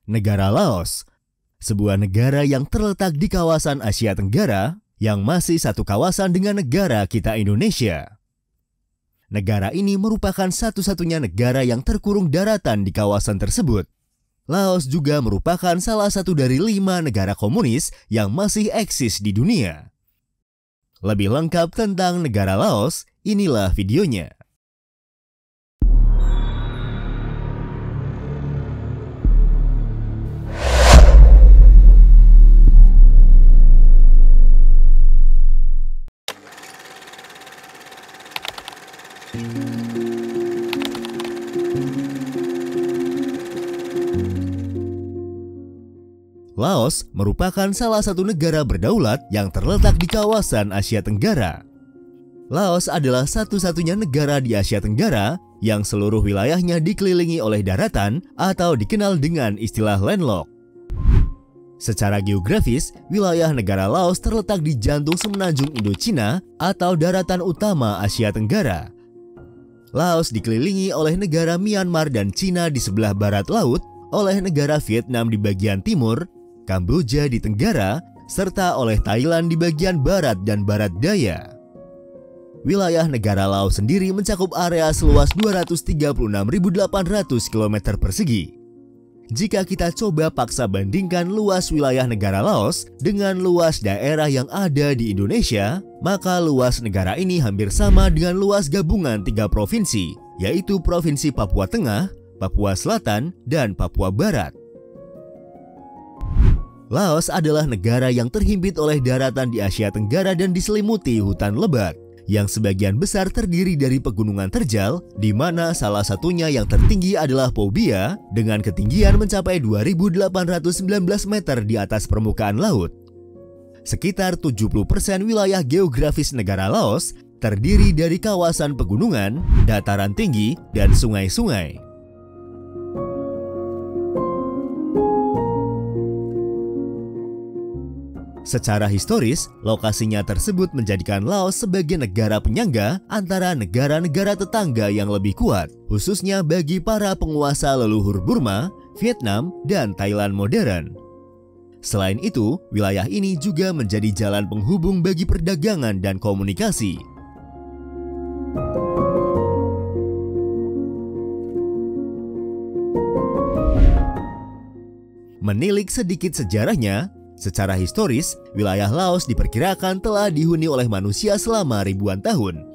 Negara Laos, sebuah negara yang terletak di kawasan Asia Tenggara yang masih satu kawasan dengan negara kita Indonesia. Negara ini merupakan satu-satunya negara yang terkurung daratan di kawasan tersebut. Laos juga merupakan salah satu dari 5 negara komunis yang masih eksis di dunia. Lebih lengkap tentang negara Laos, inilah videonya. Laos merupakan salah satu negara berdaulat yang terletak di kawasan Asia Tenggara. Laos adalah satu-satunya negara di Asia Tenggara yang seluruh wilayahnya dikelilingi oleh daratan atau dikenal dengan istilah landlocked. Secara geografis, wilayah negara Laos terletak di jantung semenanjung Indochina atau daratan utama Asia Tenggara. Laos dikelilingi oleh negara Myanmar dan Cina di sebelah barat laut, oleh negara Vietnam di bagian timur, Kamboja di tenggara, serta oleh Thailand di bagian barat dan barat daya. Wilayah negara Laos sendiri mencakup area seluas 236.800 km persegi. Jika kita coba paksa bandingkan luas wilayah negara Laos dengan luas daerah yang ada di Indonesia, maka luas negara ini hampir sama dengan luas gabungan 3 provinsi, yaitu Provinsi Papua Tengah, Papua Selatan, dan Papua Barat. Laos adalah negara yang terhimpit oleh daratan di Asia Tenggara dan diselimuti hutan lebat, yang sebagian besar terdiri dari pegunungan terjal, di mana salah satunya yang tertinggi adalah Pho Bia dengan ketinggian mencapai 2.819 meter di atas permukaan laut. Sekitar 70% wilayah geografis negara Laos terdiri dari kawasan pegunungan, dataran tinggi, dan sungai-sungai. Secara historis, lokasinya tersebut menjadikan Laos sebagai negara penyangga antara negara-negara tetangga yang lebih kuat, khususnya bagi para penguasa leluhur Burma, Vietnam, dan Thailand modern. Selain itu, wilayah ini juga menjadi jalan penghubung bagi perdagangan dan komunikasi. Menilik sedikit sejarahnya, secara historis, wilayah Laos diperkirakan telah dihuni oleh manusia selama ribuan tahun.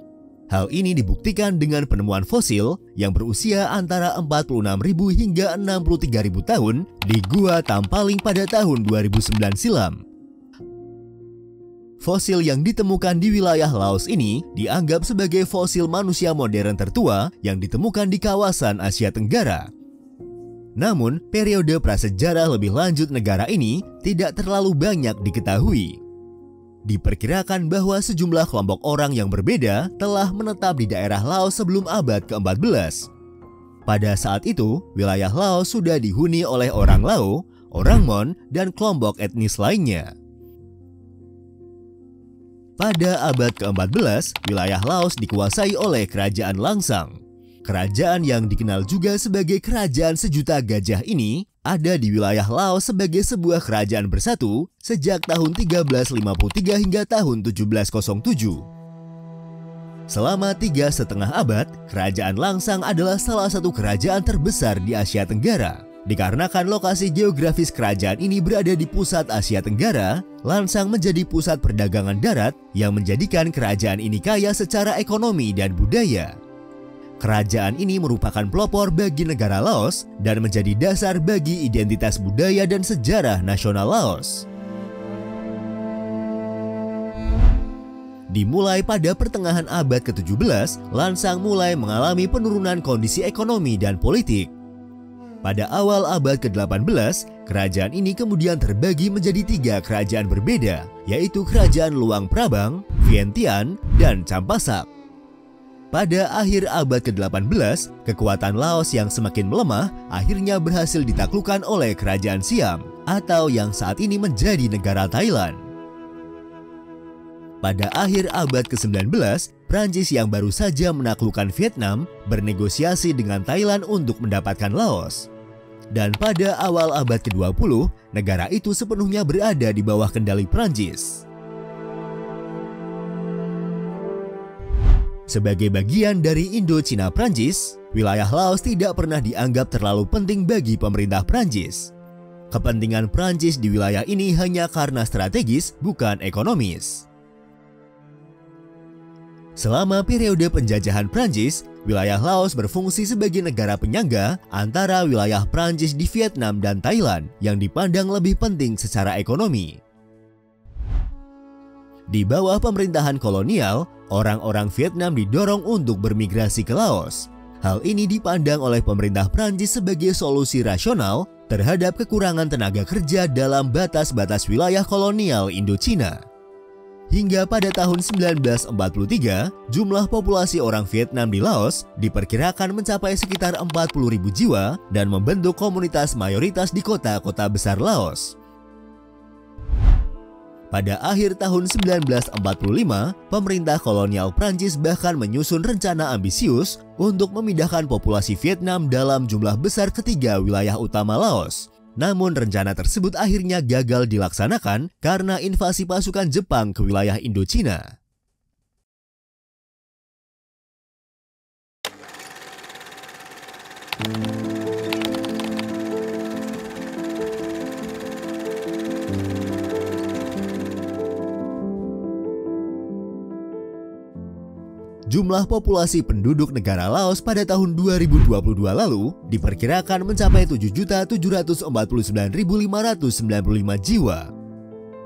Hal ini dibuktikan dengan penemuan fosil yang berusia antara 46.000 hingga 63.000 tahun di Gua Tampaling pada tahun 2009 silam. Fosil yang ditemukan di wilayah Laos ini dianggap sebagai fosil manusia modern tertua yang ditemukan di kawasan Asia Tenggara. Namun, periode prasejarah lebih lanjut negara ini tidak terlalu banyak diketahui. Diperkirakan bahwa sejumlah kelompok orang yang berbeda telah menetap di daerah Laos sebelum abad ke-14. Pada saat itu, wilayah Laos sudah dihuni oleh orang Lao, orang Mon, dan kelompok etnis lainnya. Pada abad ke-14, wilayah Laos dikuasai oleh Kerajaan Langsang. Kerajaan yang dikenal juga sebagai Kerajaan Sejuta Gajah ini ada di wilayah Laos sebagai sebuah kerajaan bersatu sejak tahun 1353 hingga tahun 1707. Selama 3,5 abad, Kerajaan Langsang adalah salah satu kerajaan terbesar di Asia Tenggara. Dikarenakan lokasi geografis kerajaan ini berada di pusat Asia Tenggara, Langsang menjadi pusat perdagangan darat yang menjadikan kerajaan ini kaya secara ekonomi dan budaya. Kerajaan ini merupakan pelopor bagi negara Laos dan menjadi dasar bagi identitas budaya dan sejarah nasional Laos. Dimulai pada pertengahan abad ke-17, Langsang mulai mengalami penurunan kondisi ekonomi dan politik. Pada awal abad ke-18, kerajaan ini kemudian terbagi menjadi 3 kerajaan berbeda, yaitu Kerajaan Luang Prabang, Vientiane, dan Champasak. Pada akhir abad ke-18, kekuatan Laos yang semakin melemah akhirnya berhasil ditaklukkan oleh Kerajaan Siam atau yang saat ini menjadi negara Thailand. Pada akhir abad ke-19, Prancis yang baru saja menaklukkan Vietnam bernegosiasi dengan Thailand untuk mendapatkan Laos. dan pada awal abad ke-20, negara itu sepenuhnya berada di bawah kendali Prancis. Sebagai bagian dari Indochina Prancis, wilayah Laos tidak pernah dianggap terlalu penting bagi pemerintah Prancis. Kepentingan Prancis di wilayah ini hanya karena strategis, bukan ekonomis. Selama periode penjajahan Prancis, wilayah Laos berfungsi sebagai negara penyangga antara wilayah Prancis di Vietnam dan Thailand yang dipandang lebih penting secara ekonomi. Di bawah pemerintahan kolonial, orang-orang Vietnam didorong untuk bermigrasi ke Laos. Hal ini dipandang oleh pemerintah Prancis sebagai solusi rasional terhadap kekurangan tenaga kerja dalam batas-batas wilayah kolonial Indochina. Hingga pada tahun 1943, jumlah populasi orang Vietnam di Laos diperkirakan mencapai sekitar 40.000 jiwa dan membentuk komunitas mayoritas di kota-kota besar Laos. Pada akhir tahun 1945, pemerintah kolonial Prancis bahkan menyusun rencana ambisius untuk memindahkan populasi Vietnam dalam jumlah besar ke 3 wilayah utama Laos. Namun rencana tersebut akhirnya gagal dilaksanakan karena invasi pasukan Jepang ke wilayah Indochina. Jumlah populasi penduduk negara Laos pada tahun 2022 lalu diperkirakan mencapai 7.749.595 jiwa.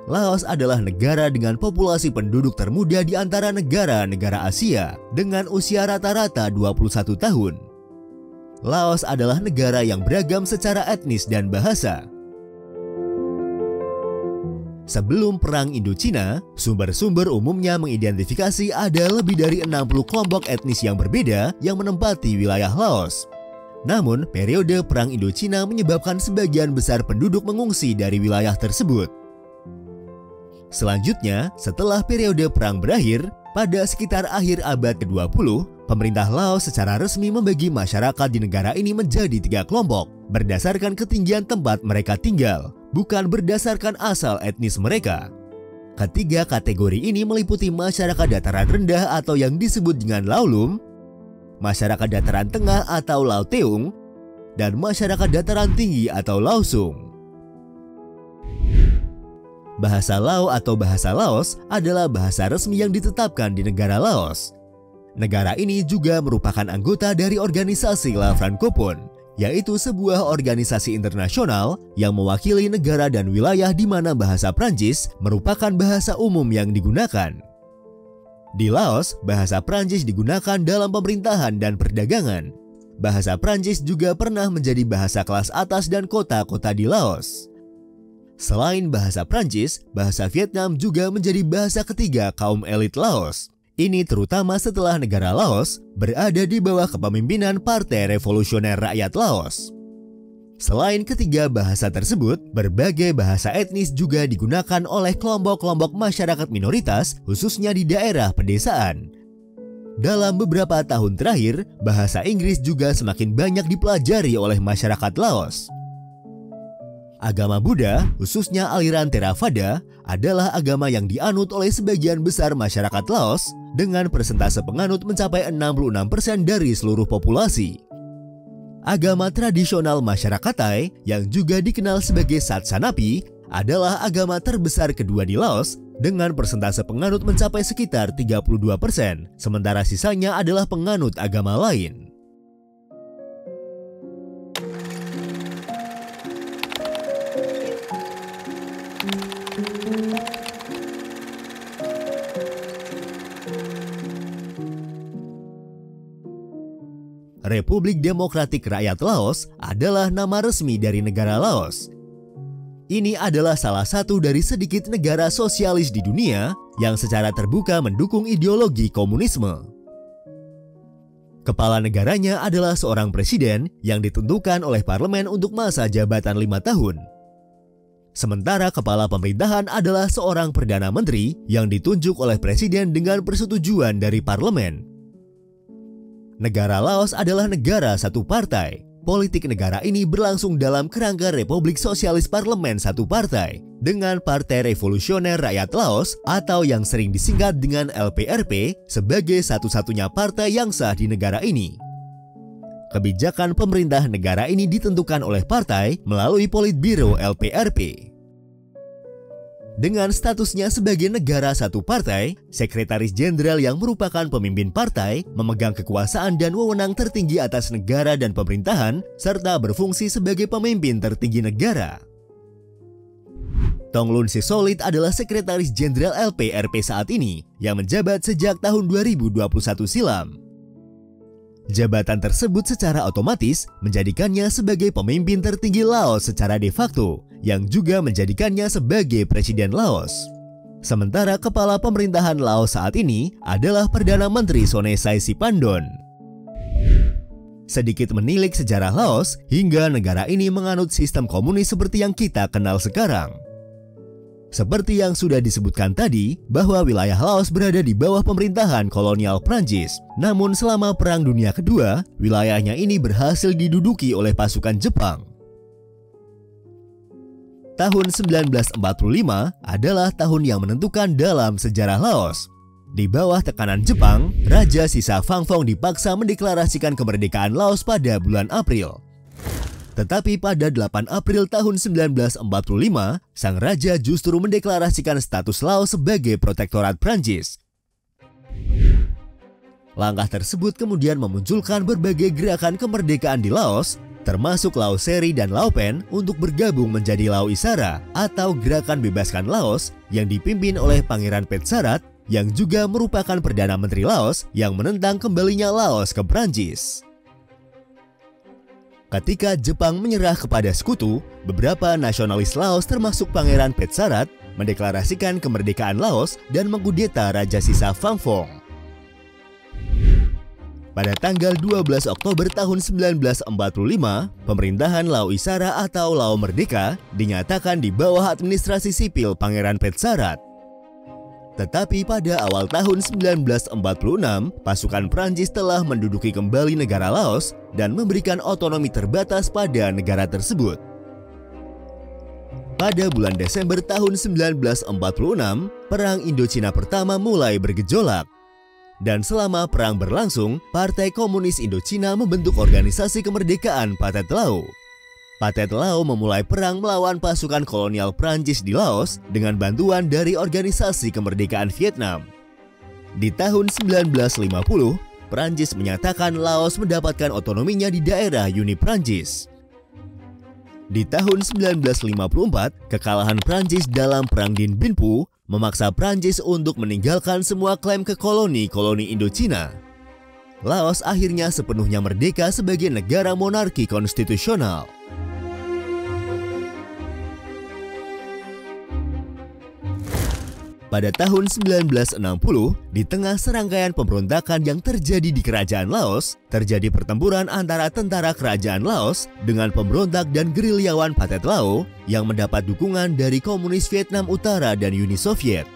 Laos adalah negara dengan populasi penduduk termuda di antara negara-negara Asia dengan usia rata-rata 21 tahun. Laos adalah negara yang beragam secara etnis dan bahasa. Sebelum Perang Indochina, sumber-sumber umumnya mengidentifikasi ada lebih dari 60 kelompok etnis yang berbeda yang menempati wilayah Laos. Namun, periode Perang Indochina menyebabkan sebagian besar penduduk mengungsi dari wilayah tersebut. Selanjutnya, setelah periode perang berakhir, pada sekitar akhir abad ke-20, pemerintah Laos secara resmi membagi masyarakat di negara ini menjadi 3 kelompok berdasarkan ketinggian tempat mereka tinggal, bukan berdasarkan asal etnis mereka. Ketiga kategori ini meliputi masyarakat dataran rendah atau yang disebut dengan Laolum, masyarakat dataran tengah atau Laoteung, dan masyarakat dataran tinggi atau Laosung. Bahasa Lao atau bahasa Laos adalah bahasa resmi yang ditetapkan di negara Laos. Negara ini juga merupakan anggota dari organisasi La Francophone, yaitu sebuah organisasi internasional yang mewakili negara dan wilayah di mana bahasa Prancis merupakan bahasa umum yang digunakan. Di Laos, bahasa Prancis digunakan dalam pemerintahan dan perdagangan. Bahasa Prancis juga pernah menjadi bahasa kelas atas dan kota-kota di Laos. Selain bahasa Prancis, bahasa Vietnam juga menjadi bahasa ketiga kaum elit Laos. Ini terutama setelah negara Laos berada di bawah kepemimpinan Partai Revolusioner Rakyat Laos. Selain ketiga bahasa tersebut, berbagai bahasa etnis juga digunakan oleh kelompok-kelompok masyarakat minoritas, khususnya di daerah pedesaan. Dalam beberapa tahun terakhir, bahasa Inggris juga semakin banyak dipelajari oleh masyarakat Laos. Agama Buddha, khususnya aliran Theravada, adalah agama yang dianut oleh sebagian besar masyarakat Laos dengan persentase penganut mencapai 66% dari seluruh populasi. Agama tradisional masyarakat Thai yang juga dikenal sebagai Satsanapi adalah agama terbesar kedua di Laos dengan persentase penganut mencapai sekitar 32%, sementara sisanya adalah penganut agama lain. Republik Demokratik Rakyat Laos adalah nama resmi dari negara Laos. Ini adalah salah satu dari sedikit negara sosialis di dunia yang secara terbuka mendukung ideologi komunisme. Kepala negaranya adalah seorang presiden yang ditentukan oleh parlemen untuk masa jabatan 5 tahun. Sementara kepala pemerintahan adalah seorang perdana menteri yang ditunjuk oleh presiden dengan persetujuan dari parlemen. Negara Laos adalah negara satu partai. politik negara ini berlangsung dalam kerangka Republik Sosialis Parlemen Satu Partai dengan Partai Revolusioner Rakyat Laos atau yang sering disingkat dengan LPRP sebagai satu-satunya partai yang sah di negara ini. Kebijakan pemerintah negara ini ditentukan oleh partai melalui Politbiro LPRP. Dengan statusnya sebagai negara satu partai, Sekretaris Jenderal yang merupakan pemimpin partai memegang kekuasaan dan wewenang tertinggi atas negara dan pemerintahan, serta berfungsi sebagai pemimpin tertinggi negara. Thongloun Sisoulith adalah Sekretaris Jenderal LPRP saat ini, yang menjabat sejak tahun 2021 silam. Jabatan tersebut secara otomatis menjadikannya sebagai pemimpin tertinggi Laos secara de facto, yang juga menjadikannya sebagai Presiden Laos. Sementara kepala pemerintahan Laos saat ini adalah Perdana Menteri Sonexay Siphandone. Sedikit menilik sejarah Laos, hingga negara ini menganut sistem komunis seperti yang kita kenal sekarang. Seperti yang sudah disebutkan tadi, bahwa wilayah Laos berada di bawah pemerintahan kolonial Prancis. Namun selama Perang Dunia Kedua, wilayahnya ini berhasil diduduki oleh pasukan Jepang. Tahun 1945 adalah tahun yang menentukan dalam sejarah Laos. Di bawah tekanan Jepang, Raja sisa Phanpong dipaksa mendeklarasikan kemerdekaan Laos pada bulan April. Tetapi pada 8 April tahun 1945, sang raja justru mendeklarasikan status Laos sebagai protektorat Prancis. Langkah tersebut kemudian memunculkan berbagai gerakan kemerdekaan di Laos, termasuk Lao Seri dan Lao Pen untuk bergabung menjadi Lao Isara atau Gerakan Bebaskan Laos yang dipimpin oleh Pangeran Petsarat, yang juga merupakan Perdana Menteri Laos yang menentang kembalinya Laos ke Prancis. Ketika Jepang menyerah kepada sekutu, beberapa nasionalis Laos termasuk Pangeran Petsarat mendeklarasikan kemerdekaan Laos dan mengkudeta Raja sisa Phanpong. Pada tanggal 12 Oktober tahun 1945, pemerintahan Lao Isara atau Lao Merdeka dinyatakan di bawah administrasi sipil Pangeran Petsarat. Tetapi pada awal tahun 1946, pasukan Prancis telah menduduki kembali negara Laos dan memberikan otonomi terbatas pada negara tersebut. Pada bulan Desember tahun 1946, Perang Indochina pertama mulai bergejolak. Dan selama perang berlangsung, Partai Komunis Indochina membentuk organisasi kemerdekaan Pathet Lao. Pathet Lao memulai perang melawan pasukan kolonial Prancis di Laos dengan bantuan dari Organisasi Kemerdekaan Vietnam. Di tahun 1950, Prancis menyatakan Laos mendapatkan otonominya di daerah Uni Prancis. Di tahun 1954, kekalahan Prancis dalam Perang Dien Bien Phu memaksa Prancis untuk meninggalkan semua klaim ke koloni-koloni Indochina. Laos akhirnya sepenuhnya merdeka sebagai negara monarki konstitusional. Pada tahun 1960, di tengah serangkaian pemberontakan yang terjadi di kerajaan Laos, terjadi pertempuran antara tentara kerajaan Laos dengan pemberontak dan gerilyawan Pathet Lao yang mendapat dukungan dari komunis Vietnam Utara dan Uni Soviet.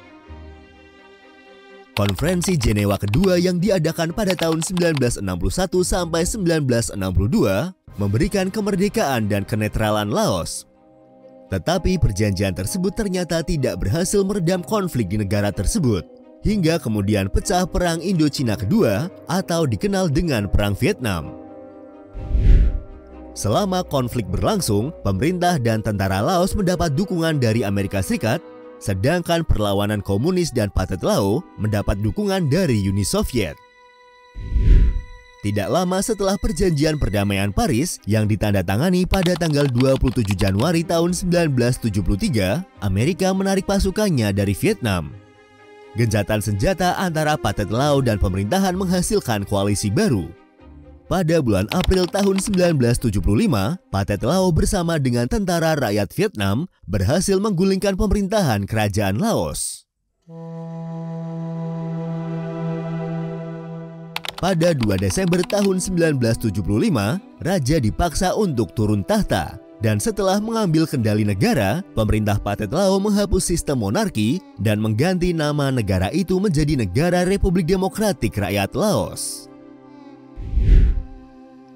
Konferensi Jenewa kedua yang diadakan pada tahun 1961 sampai 1962 memberikan kemerdekaan dan kenetralan Laos. Tetapi perjanjian tersebut ternyata tidak berhasil meredam konflik di negara tersebut, hingga kemudian pecah Perang Indochina Kedua atau dikenal dengan Perang Vietnam. Selama konflik berlangsung, pemerintah dan tentara Laos mendapat dukungan dari Amerika Serikat, sedangkan perlawanan komunis dan Pathet Lao mendapat dukungan dari Uni Soviet. Tidak lama setelah perjanjian perdamaian Paris yang ditandatangani pada tanggal 27 Januari tahun 1973, Amerika menarik pasukannya dari Vietnam. Gencatan senjata antara Pathet Lao dan pemerintahan menghasilkan koalisi baru. Pada bulan April tahun 1975, Pathet Lao bersama dengan tentara rakyat Vietnam berhasil menggulingkan pemerintahan kerajaan Laos. Pada 2 Desember tahun 1975, raja dipaksa untuk turun tahta. Dan setelah mengambil kendali negara, pemerintah Pathet Lao menghapus sistem monarki dan mengganti nama negara itu menjadi Negara Republik Demokratik Rakyat Laos.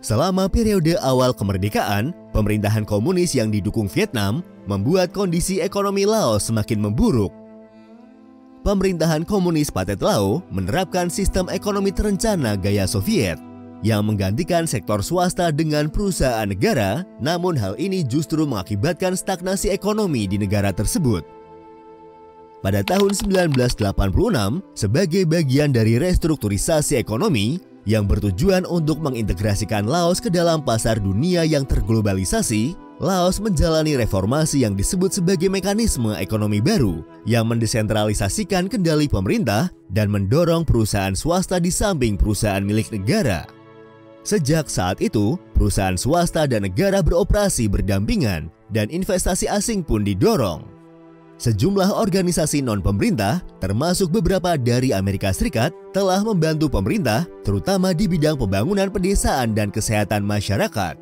Selama periode awal kemerdekaan, pemerintahan komunis yang didukung Vietnam membuat kondisi ekonomi Laos semakin memburuk. Pemerintahan komunis Pathet Lao menerapkan sistem ekonomi terencana gaya Soviet yang menggantikan sektor swasta dengan perusahaan negara, namun hal ini justru mengakibatkan stagnasi ekonomi di negara tersebut. Pada tahun 1986, sebagai bagian dari restrukturisasi ekonomi yang bertujuan untuk mengintegrasikan Laos ke dalam pasar dunia yang terglobalisasi, Laos menjalani reformasi yang disebut sebagai mekanisme ekonomi baru yang mendesentralisasikan kendali pemerintah dan mendorong perusahaan swasta di samping perusahaan milik negara. Sejak saat itu, perusahaan swasta dan negara beroperasi berdampingan dan investasi asing pun didorong. Sejumlah organisasi non-pemerintah, termasuk beberapa dari Amerika Serikat, telah membantu pemerintah, terutama di bidang pembangunan pedesaan dan kesehatan masyarakat.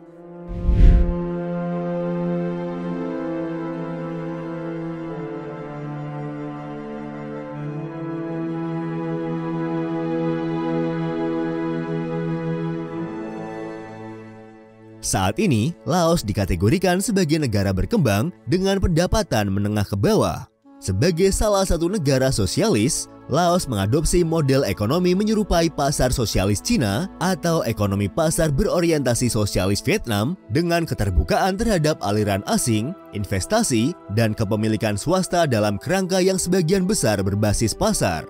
Saat ini, Laos dikategorikan sebagai negara berkembang dengan pendapatan menengah ke bawah. Sebagai salah satu negara sosialis, Laos mengadopsi model ekonomi menyerupai pasar sosialis Cina atau ekonomi pasar berorientasi sosialis Vietnam dengan keterbukaan terhadap aliran asing, investasi, dan kepemilikan swasta dalam kerangka yang sebagian besar berbasis pasar.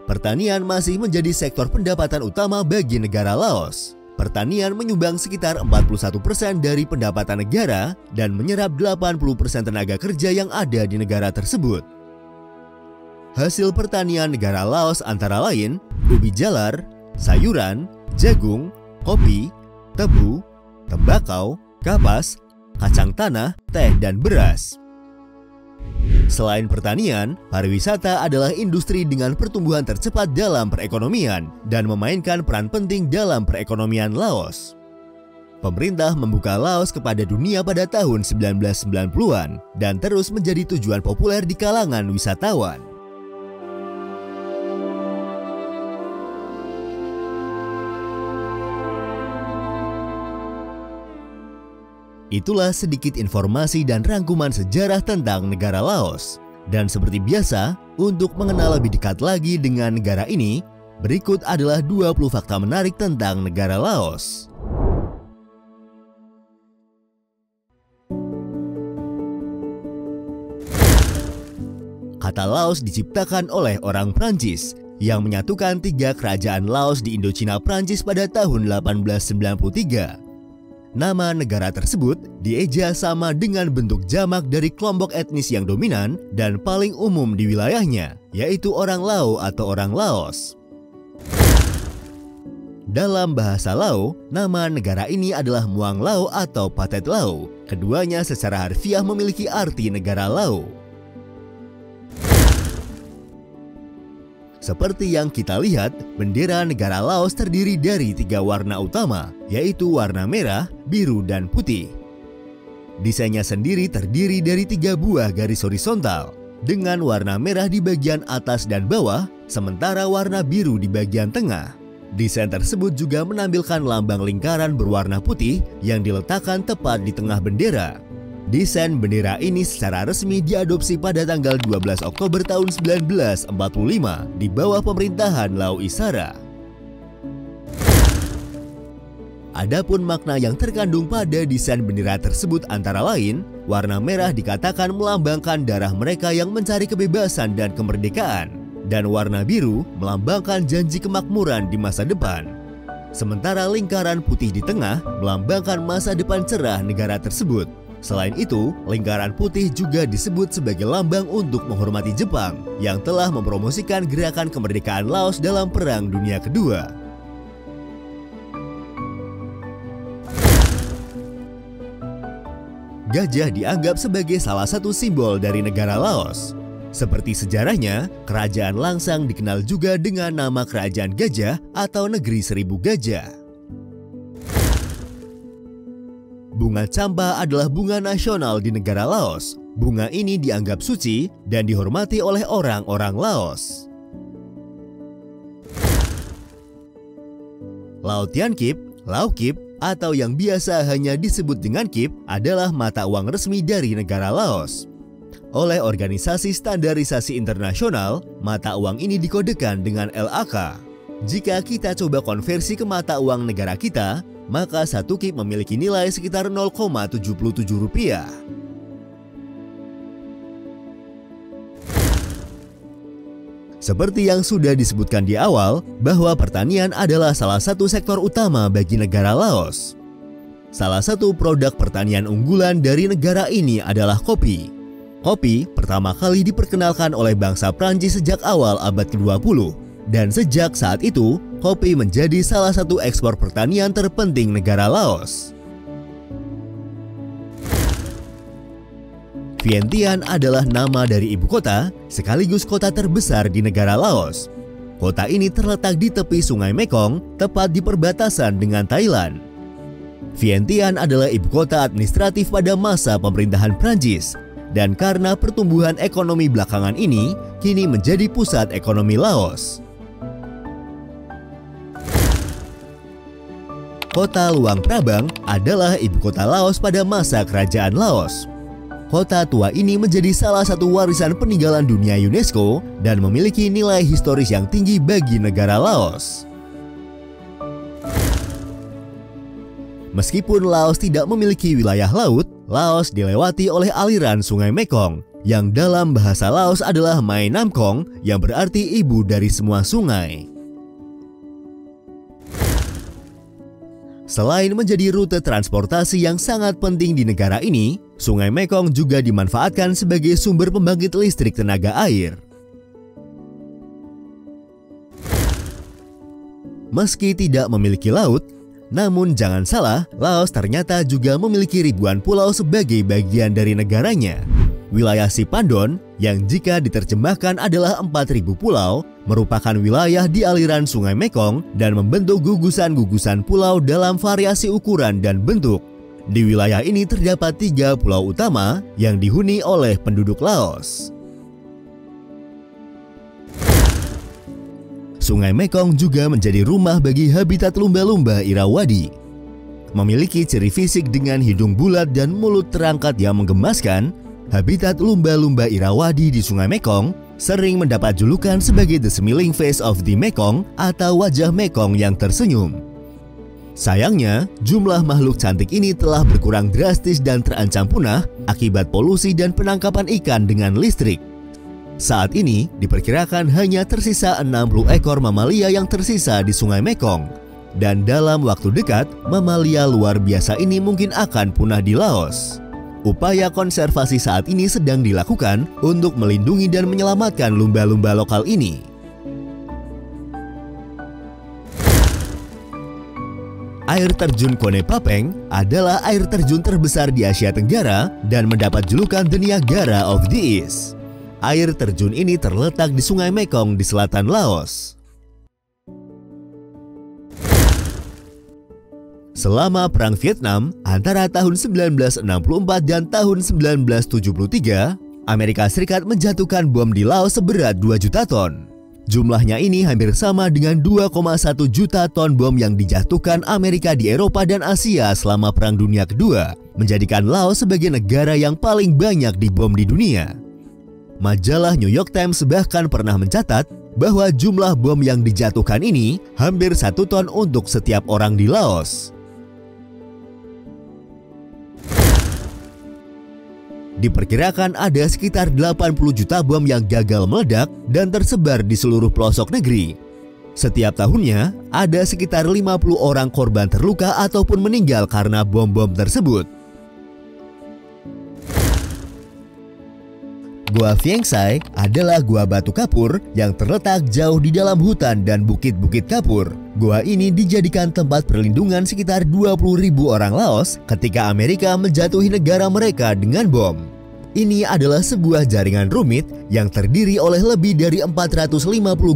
Pertanian masih menjadi sektor pendapatan utama bagi negara Laos. Pertanian menyumbang sekitar 41% dari pendapatan negara dan menyerap 80% tenaga kerja yang ada di negara tersebut. Hasil pertanian negara Laos antara lain ubi jalar, sayuran, jagung, kopi, tebu, tembakau, kapas, kacang tanah, teh, dan beras. Selain pertanian, pariwisata adalah industri dengan pertumbuhan tercepat dalam perekonomian dan memainkan peran penting dalam perekonomian Laos. Pemerintah membuka Laos kepada dunia pada tahun 1990-an dan terus menjadi tujuan populer di kalangan wisatawan. Itulah sedikit informasi dan rangkuman sejarah tentang negara Laos. Dan seperti biasa, untuk mengenal lebih dekat lagi dengan negara ini, berikut adalah 20 fakta menarik tentang negara Laos. Kata Laos diciptakan oleh orang Prancis yang menyatukan 3 kerajaan Laos di Indochina Prancis pada tahun 1893. Nama negara tersebut dieja sama dengan bentuk jamak dari kelompok etnis yang dominan dan paling umum di wilayahnya, yaitu orang Lao atau orang Laos. Dalam bahasa Lao, nama negara ini adalah Muang Lao atau Pathet Lao. Keduanya secara harfiah memiliki arti negara Lao. Seperti yang kita lihat, bendera negara Laos terdiri dari 3 warna utama, yaitu warna merah, biru, dan putih. Desainnya sendiri terdiri dari 3 buah garis horizontal, dengan warna merah di bagian atas dan bawah, sementara warna biru di bagian tengah. Desain tersebut juga menampilkan lambang lingkaran berwarna putih yang diletakkan tepat di tengah bendera. Desain bendera ini secara resmi diadopsi pada tanggal 12 Oktober tahun 1945 di bawah pemerintahan Lau Isara. Adapun makna yang terkandung pada desain bendera tersebut antara lain, warna merah dikatakan melambangkan darah mereka yang mencari kebebasan dan kemerdekaan, dan warna biru melambangkan janji kemakmuran di masa depan. Sementara lingkaran putih di tengah melambangkan masa depan cerah negara tersebut. Selain itu, lingkaran putih juga disebut sebagai lambang untuk menghormati Jepang yang telah mempromosikan gerakan kemerdekaan Laos dalam Perang Dunia Kedua. Gajah dianggap sebagai salah satu simbol dari negara Laos. Seperti sejarahnya, Kerajaan Langsang dikenal juga dengan nama Kerajaan Gajah atau Negeri Seribu Gajah. Bunga campa adalah bunga nasional di negara Laos. Bunga ini dianggap suci dan dihormati oleh orang-orang Laos. Lao Tian Kip, Lao Kip, atau yang biasa hanya disebut dengan KIP adalah mata uang resmi dari negara Laos. Oleh Organisasi Standarisasi Internasional, mata uang ini dikodekan dengan LAK. Jika kita coba konversi ke mata uang negara kita, maka satu KIP memiliki nilai sekitar 0,77 rupiah. Seperti yang sudah disebutkan di awal, bahwa pertanian adalah salah satu sektor utama bagi negara Laos. Salah satu produk pertanian unggulan dari negara ini adalah kopi. Kopi pertama kali diperkenalkan oleh bangsa Prancis sejak awal abad ke-20, dan sejak saat itu, kopi menjadi salah satu ekspor pertanian terpenting negara Laos. Vientiane adalah nama dari ibu kota, sekaligus kota terbesar di negara Laos. Kota ini terletak di tepi Sungai Mekong, tepat di perbatasan dengan Thailand. Vientiane adalah ibu kota administratif pada masa pemerintahan Prancis, dan karena pertumbuhan ekonomi belakangan ini, kini menjadi pusat ekonomi Laos. Kota Luang Prabang adalah ibu kota Laos pada masa kerajaan Laos. Kota tua ini menjadi salah satu warisan peninggalan dunia UNESCO dan memiliki nilai historis yang tinggi bagi negara Laos. Meskipun Laos tidak memiliki wilayah laut, Laos dilewati oleh aliran Sungai Mekong, yang dalam bahasa Laos adalah Mai Nam Kong, yang berarti ibu dari semua sungai. Selain menjadi rute transportasi yang sangat penting di negara ini, Sungai Mekong juga dimanfaatkan sebagai sumber pembangkit listrik tenaga air. Meski tidak memiliki laut, namun jangan salah, Laos ternyata juga memiliki ribuan pulau sebagai bagian dari negaranya. Wilayah Sipandon, yang jika diterjemahkan adalah 4.000 pulau, merupakan wilayah di aliran Sungai Mekong dan membentuk gugusan-gugusan pulau dalam variasi ukuran dan bentuk. Di wilayah ini terdapat 3 pulau utama yang dihuni oleh penduduk Laos. Sungai Mekong juga menjadi rumah bagi habitat lumba-lumba Irrawaddy. Memiliki ciri fisik dengan hidung bulat dan mulut terangkat yang menggemaskan, habitat lumba-lumba Irrawaddy di Sungai Mekong sering mendapat julukan sebagai The Smiling Face of the Mekong atau wajah Mekong yang tersenyum. Sayangnya, jumlah makhluk cantik ini telah berkurang drastis dan terancam punah akibat polusi dan penangkapan ikan dengan listrik. Saat ini, diperkirakan hanya tersisa 60 ekor mamalia yang tersisa di Sungai Mekong. Dan dalam waktu dekat, mamalia luar biasa ini mungkin akan punah di Laos. Upaya konservasi saat ini sedang dilakukan untuk melindungi dan menyelamatkan lumba-lumba lokal ini. Air terjun Kone Papeng adalah air terjun terbesar di Asia Tenggara dan mendapat julukan The Niagara of the East. Air terjun ini terletak di Sungai Mekong di selatan Laos. Selama Perang Vietnam antara tahun 1964 dan tahun 1973, Amerika Serikat menjatuhkan bom di Laos seberat 2 juta ton. Jumlahnya ini hampir sama dengan 2,1 juta ton bom yang dijatuhkan Amerika di Eropa dan Asia selama Perang Dunia Kedua, menjadikan Laos sebagai negara yang paling banyak dibom di dunia. Majalah New York Times bahkan pernah mencatat bahwa jumlah bom yang dijatuhkan ini hampir 1 ton untuk setiap orang di Laos. Diperkirakan ada sekitar 80 juta bom yang gagal meledak dan tersebar di seluruh pelosok negeri. Setiap tahunnya, ada sekitar 50 orang korban terluka ataupun meninggal karena bom-bom tersebut. Gua Vieng Sai adalah gua batu kapur yang terletak jauh di dalam hutan dan bukit-bukit kapur. Gua ini dijadikan tempat perlindungan sekitar 20.000 orang Laos ketika Amerika menjatuhi negara mereka dengan bom. Ini adalah sebuah jaringan rumit yang terdiri oleh lebih dari 450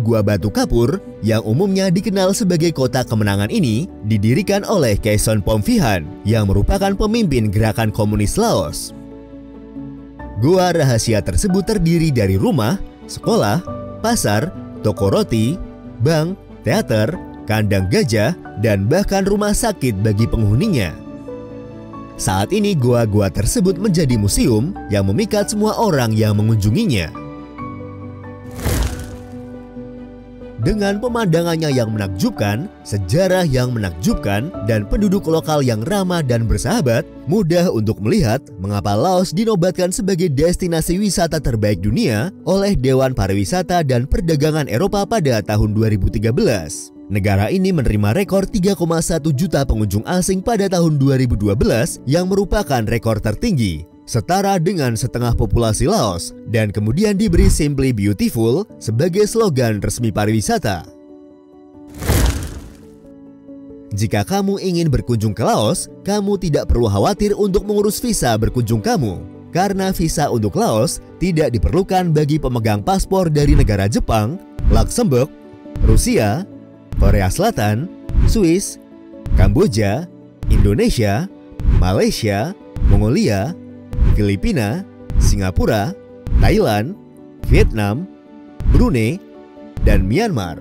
gua batu kapur yang umumnya dikenal sebagai kota kemenangan ini didirikan oleh Quezon Phophihan yang merupakan pemimpin gerakan komunis Laos. Gua rahasia tersebut terdiri dari rumah, sekolah, pasar, toko roti, bank, teater, kandang gajah, dan bahkan rumah sakit bagi penghuninya. Saat ini goa-goa tersebut menjadi museum yang memikat semua orang yang mengunjunginya. Dengan pemandangannya yang menakjubkan, sejarah yang menakjubkan, dan penduduk lokal yang ramah dan bersahabat, mudah untuk melihat mengapa Laos dinobatkan sebagai destinasi wisata terbaik dunia oleh Dewan Pariwisata dan Perdagangan Eropa pada tahun 2013. Negara ini menerima rekor 3,1 juta pengunjung asing pada tahun 2012 yang merupakan rekor tertinggi, setara dengan setengah populasi Laos, dan kemudian diberi Simply Beautiful sebagai slogan resmi pariwisata. Jika kamu ingin berkunjung ke Laos, kamu tidak perlu khawatir untuk mengurus visa berkunjung kamu, karena visa untuk Laos tidak diperlukan bagi pemegang paspor dari negara Jepang, Luxembourg, Rusia, Korea Selatan, Swiss, Kamboja, Indonesia, Malaysia, Mongolia, Filipina, Singapura, Thailand, Vietnam, Brunei, dan Myanmar.